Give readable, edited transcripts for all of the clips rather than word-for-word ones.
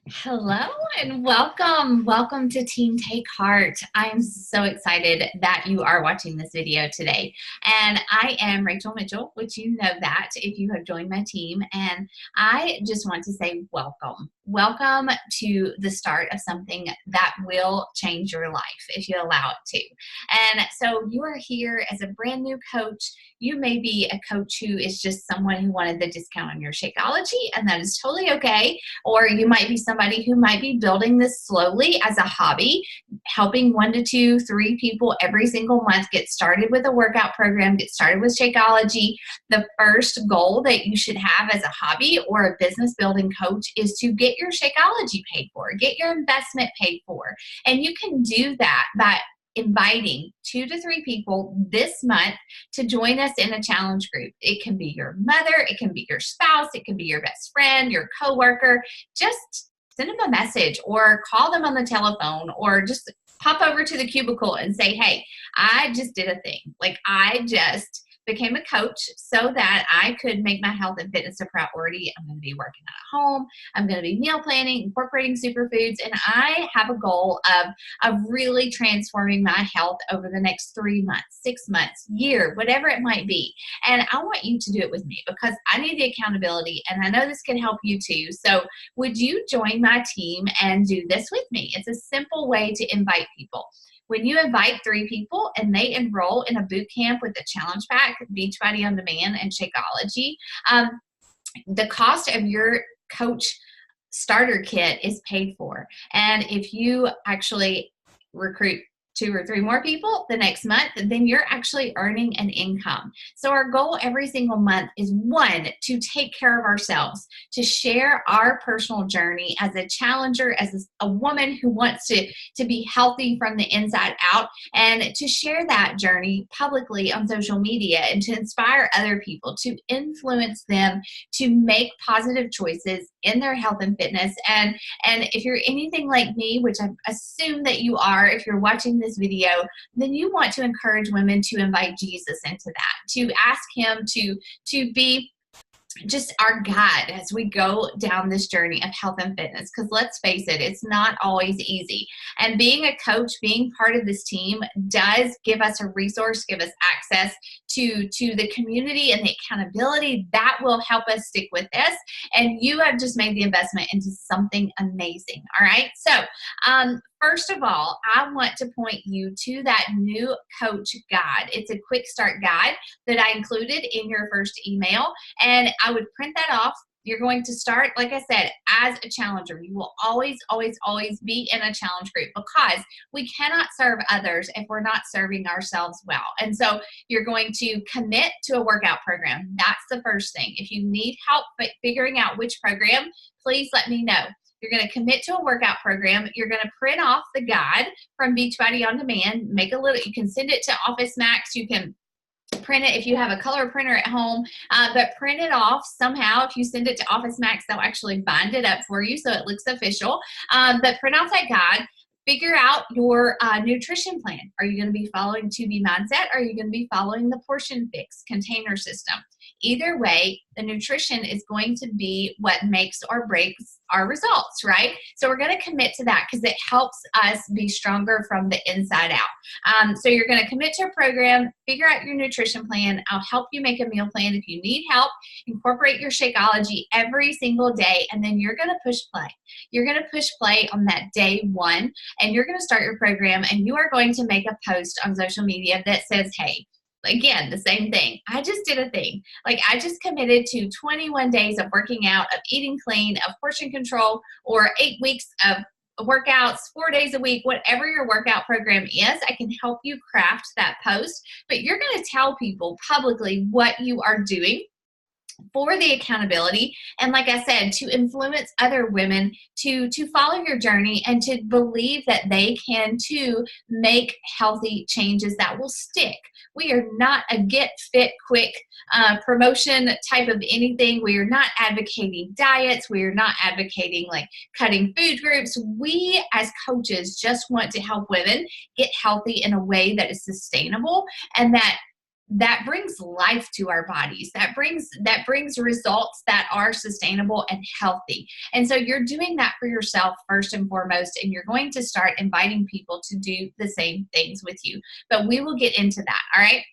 Hello and welcome. Welcome to Team Take Heart. I am so excited that you are watching this video today. And I am Rachel Mitchell, which you know that if you have joined my team. And I just want to say welcome. Welcome to the start of something that will change your life if you allow it to. And so you are here as a brand new coach. You may be a coach who is just someone who wanted the discount on your Shakeology, and that is totally okay. Or you might be somebody who might be building this slowly as a hobby, helping 1 to 2, 3 people every single month get started with a workout program, get started with Shakeology. The first goal that you should have as a hobby or a business building coach is to get your Shakeology paid for, get your investment paid for. And you can do that by inviting 2 to 3 people this month to join us in a challenge group. It can be your mother, it can be your spouse, it can be your best friend, your coworker. Just send them a message or call them on the telephone or just pop over to the cubicle and say, hey, I just did a thing. Like I just became a coach so that I could make my health and fitness a priority. I'm going to be working at home. I'm going to be meal planning, incorporating superfoods, and I have a goal of really transforming my health over the next 3 months, 6 months, year, whatever it might be. And I want you to do it with me because I need the accountability, and I know this can help you too. So would you join my team and do this with me? It's a simple way to invite people. When you invite 3 people and they enroll in a boot camp with a challenge pack, Beachbody on Demand, and Shakeology, the cost of your coach starter kit is paid for. And if you actually recruit 2 or 3 more people the next month, then you're actually earning an income. So our goal every single month is 1, to take care of ourselves, to share our personal journey as a challenger, as a woman who wants to be healthy from the inside out, and to share that journey publicly on social media and to inspire other people, to influence them to make positive choices in their health and fitness. And if you're anything like me, which I assume that you are, if you're watching this video, then you want to encourage women to invite Jesus into that, to ask him to be just our guide as we go down this journey of health and fitness. Because let's face it, it's not always easy. And being a coach, being part of this team does give us a resource, give us access to the community and the accountability that will help us stick with this. And you have just made the investment into something amazing. All right. So, first of all, I want to point you to that new coach guide. It's a quick start guide that I included in your first email, and I would print that off. You're going to start, like I said, as a challenger. You will always, always, always be in a challenge group because we cannot serve others if we're not serving ourselves well. And so you're going to commit to a workout program. That's the first thing. If you need help figuring out which program, please let me know. You're going to commit to a workout program. You're going to print off the guide from Beachbody on Demand. Make a little, you can send it to Office Max. You can print it if you have a color printer at home, but print it off somehow. If you send it to Office Max, they'll actually bind it up for you so it looks official. But print off that guide. Figure out your nutrition plan. Are you going to be following 2B Mindset? Or are you going to be following the Portion Fix container system? Either way, the nutrition is going to be what makes or breaks our results, right? So we're going to commit to that because it helps us be stronger from the inside out. So you're going to commit to a program, figure out your nutrition plan. I'll help you make a meal plan. If you need help, incorporate your Shakeology every single day, and then you're going to push play. You're going to push play on that day 1, and you're going to start your program, and you are going to make a post on social media that says, hey, again, the same thing. I just did a thing. Like I just committed to 21 days of working out, of eating clean, of portion control, or 8 weeks of workouts, 4 days a week, whatever your workout program is. I can help you craft that post, but you're going to tell people publicly what you are doing for the accountability, and like I said, to influence other women to follow your journey and to believe that they can too make healthy changes that will stick. We are not a get fit quick promotion type of anything. We are not advocating diets. We are not advocating like cutting food groups. We as coaches just want to help women get healthy in a way that is sustainable and that that brings life to our bodies, that brings results that are sustainable and healthy. And so you're doing that for yourself first and foremost, and you're going to start inviting people to do the same things with you. But we will get into that, all right?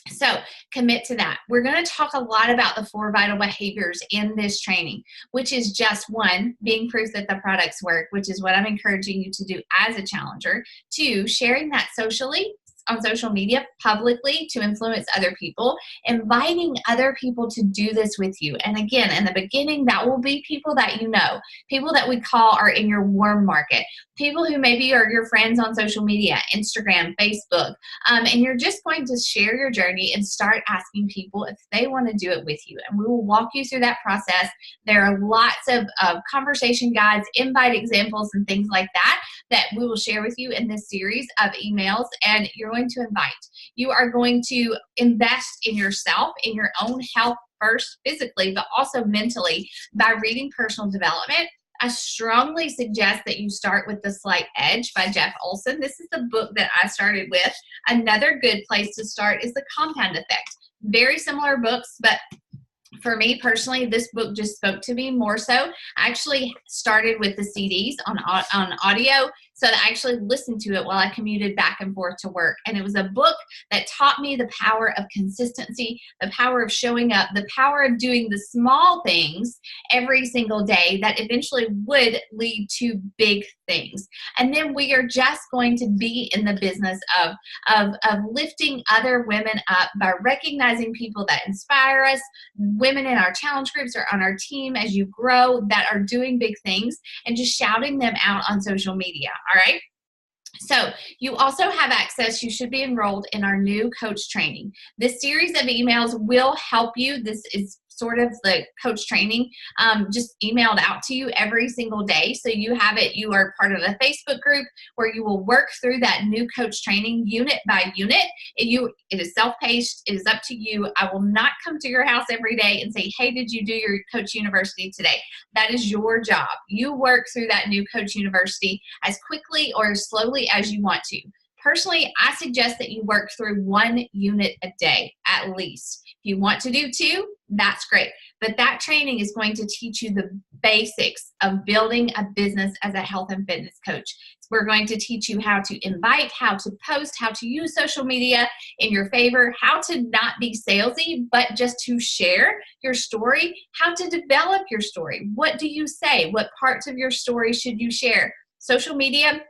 So commit to that. We're going to talk a lot about the 4 vital behaviors in this training, which is just 1, being proof that the products work, which is what I'm encouraging you to do as a challenger. 2, sharing that socially on social media publicly to influence other people, inviting other people to do this with you. And again, in the beginning, that will be people that you know, people that we call are in your warm market, people who maybe are your friends on social media, Instagram, Facebook, and you're just going to share your journey and start asking people if they want to do it with you. And we will walk you through that process. There are lots of conversation guides, invite examples, and things like that we will share with you in this series of emails, and you're going to invite. You are going to invest in yourself, in your own health first, physically, but also mentally by reading Personal Development. I strongly suggest that you start with The Slight Edge by Jeff Olson. This is the book that I started with. Another good place to start is The Compound Effect. Very similar books, but for me personally, this book just spoke to me more so. I actually started with the CDs on audio, so that I actually listened to it while I commuted back and forth to work. And it was a book that taught me the power of consistency, the power of showing up, the power of doing the small things every single day that eventually would lead to big things. And then we are just going to be in the business of lifting other women up by recognizing people that inspire us, women in our challenge groups or on our team as you grow that are doing big things, and just shouting them out on social media. All right. So you also have access, you should be enrolled in our new coach training. This series of emails will help you. This is sort of the coach training just emailed out to you every single day. So you have it, you are part of a Facebook group where you will work through that new coach training unit by unit. It is self-paced, it is up to you. I will not come to your house every day and say, hey, did you do your Coach University today? That is your job. You work through that new Coach University as quickly or as slowly as you want to. Personally, I suggest that you work through 1 unit a day at least. If you want to do 2, that's great. But that training is going to teach you the basics of building a business as a health and fitness coach. We're going to teach you how to invite, how to post, how to use social media in your favor, how to not be salesy, but just to share your story, how to develop your story. What do you say? What parts of your story should you share? Social media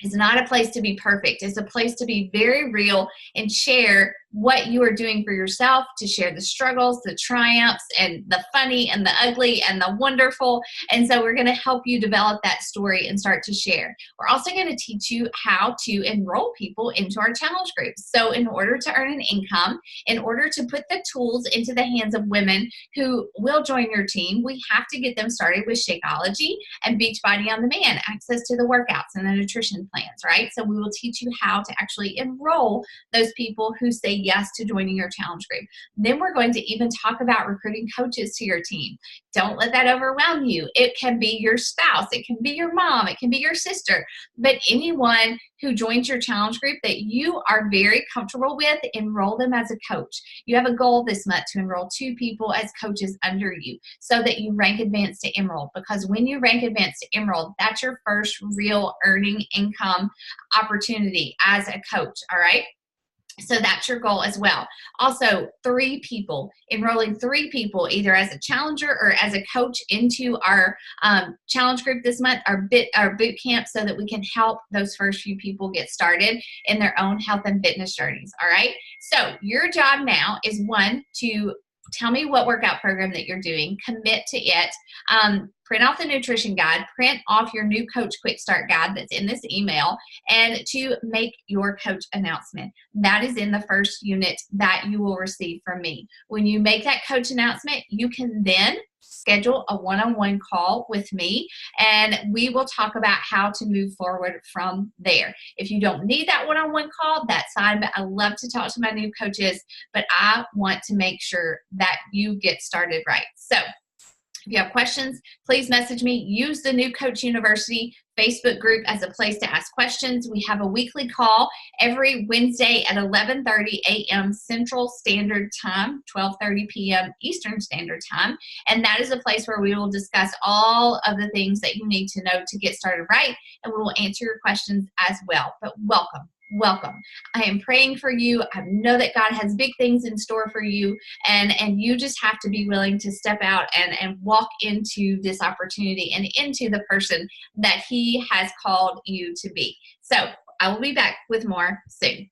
is not a place to be perfect. It's a place to be very real and share what you are doing for yourself, to share the struggles, the triumphs, and the funny and the ugly and the wonderful. And so we're going to help you develop that story and start to share. We're also going to teach you how to enroll people into our challenge groups. So in order to earn an income, in order to put the tools into the hands of women who will join your team, we have to get them started with Shakeology and Beachbody on Demand, access to the workouts and the nutrition plans, right? So we will teach you how to actually enroll those people who say yes to joining your challenge group. Then we're going to even talk about recruiting coaches to your team. Don't let that overwhelm you. It can be your spouse, it can be your mom, it can be your sister, but anyone who joins your challenge group that you are very comfortable with, enroll them as a coach. You have a goal this month to enroll 2 people as coaches under you so that you rank advanced to Emerald, because when you rank advanced to Emerald, that's your first real earning income opportunity as a coach, all right? So that's your goal as well. Also, 3 people, enrolling 3 people either as a challenger or as a coach into our challenge group this month, our boot camp, so that we can help those first few people get started in their own health and fitness journeys. All right. So your job now is 1, to tell me what workout program that you're doing, commit to it, print off the nutrition guide, print off your new Coach Quick Start guide that's in this email, and to make your coach announcement. That is in the first unit that you will receive from me. When you make that coach announcement, you can then schedule a one-on-one call with me, and we will talk about how to move forward from there. If you don't need that one-on-one call, that's fine, but I love to talk to my new coaches, but I want to make sure that you get started right. So If you have questions, please message me. Use the New Coach University Facebook group as a place to ask questions. We have a weekly call every Wednesday at 11:30 a.m. Central Standard Time, 12:30 p.m. Eastern Standard Time. And that is a place where we will discuss all of the things that you need to know to get started right. And we will answer your questions as well. But welcome. Welcome. I am praying for you. I know that God has big things in store for you, and you just have to be willing to step out and walk into this opportunity and into the person that He has called you to be. So I will be back with more soon.